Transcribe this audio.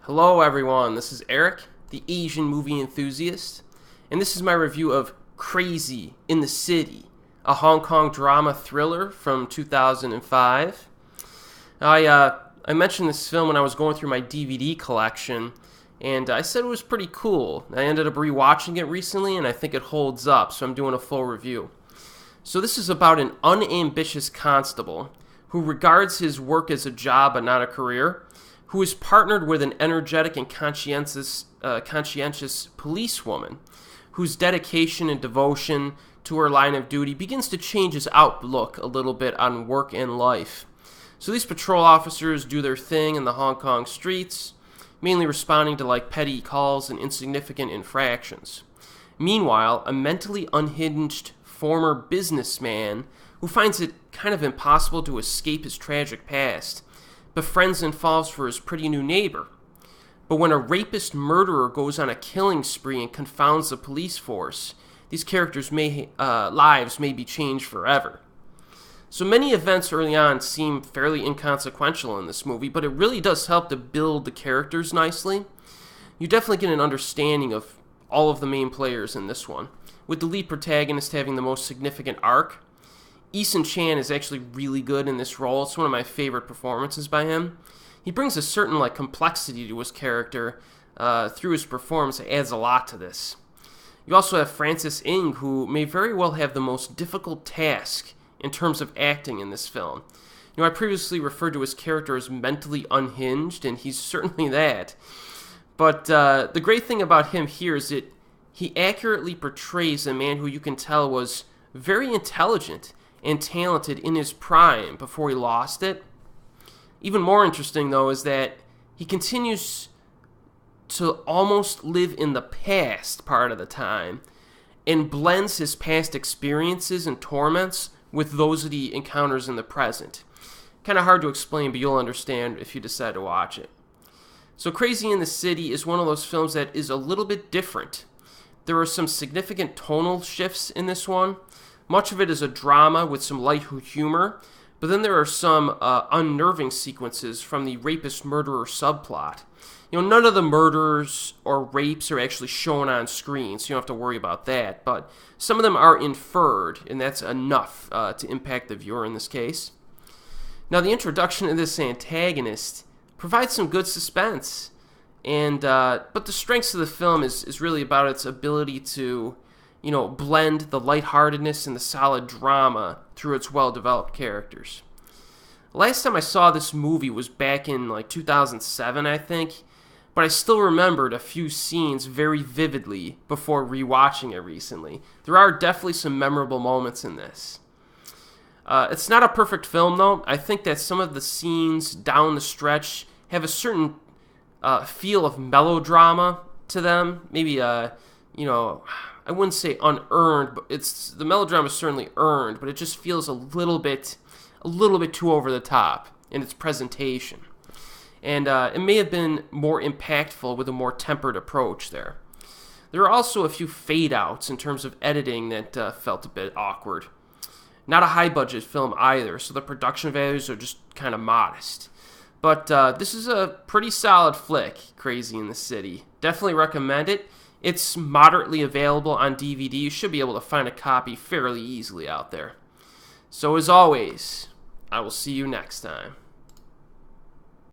Hello everyone, this is Erik, the Asian movie enthusiast, and this is my review of Crazy in the City, a Hong Kong drama thriller from 2005. I mentioned this film when I was going through my DVD collection, and I said it was pretty cool. I ended up rewatching it recently, and I think it holds up, so I'm doing a full review. So this is about an unambitious constable who regards his work as a job but not a career, who is partnered with an energetic and conscientious policewoman, whose dedication and devotion to her line of duty begins to change his outlook a little bit on work and life. So these patrol officers do their thing in the Hong Kong streets, mainly responding to petty calls and insignificant infractions. Meanwhile, a mentally unhinged former businessman who finds it kind of impossible to escape his tragic past befriends and falls for his pretty new neighbor. But when a rapist murderer goes on a killing spree and confounds the police force, these characters' lives may be changed forever. So many events early on seem fairly inconsequential in this movie, but it really does help to build the characters nicely. You definitely get an understanding of all of the main players in this one, with the lead protagonist having the most significant arc. Eason Chan is actually really good in this role. It's one of my favorite performances by him. He brings a certain complexity to his character through his performance that adds a lot to this. You also have Francis Ng, who may very well have the most difficult task in terms of acting in this film. I previously referred to his character as mentally unhinged, and he's certainly that. But the great thing about him here is that he accurately portrays a man who you can tell was very intelligent and talented in his prime before he lost it. Even more interesting, though, is that he continues to almost live in the past part of the time and blends his past experiences and torments with those that he encounters in the present. Kind of hard to explain, but you'll understand if you decide to watch it. So Crazy in the City is one of those films that is a little bit different. There are some significant tonal shifts in this one. Much of it is a drama with some light humor, but then there are some unnerving sequences from the rapist-murderer subplot. None of the murders or rapes are actually shown on screen, so you don't have to worry about that, but some of them are inferred, and that's enough to impact the viewer in this case. Now, the introduction of this antagonist provides some good suspense, but the strengths of the film is really about its ability to blend the lightheartedness and the solid drama through its well-developed characters. Last time I saw this movie was back in 2007, I think, but I still remembered a few scenes very vividly before rewatching it recently. There are definitely some memorable moments in this. It's not a perfect film, though. I think that some of the scenes down the stretch have a certain feel of melodrama to them. Maybe, I wouldn't say unearned, but the melodrama is certainly earned, but it just feels a little bit too over the top in its presentation. And it may have been more impactful with a more tempered approach there. There are also a few fade-outs in terms of editing that felt a bit awkward. Not a high-budget film either, so the production values are just kind of modest. But this is a pretty solid flick, Crazy in the City. Definitely recommend it. It's moderately available on DVD. You should be able to find a copy fairly easily out there. So as always, I will see you next time.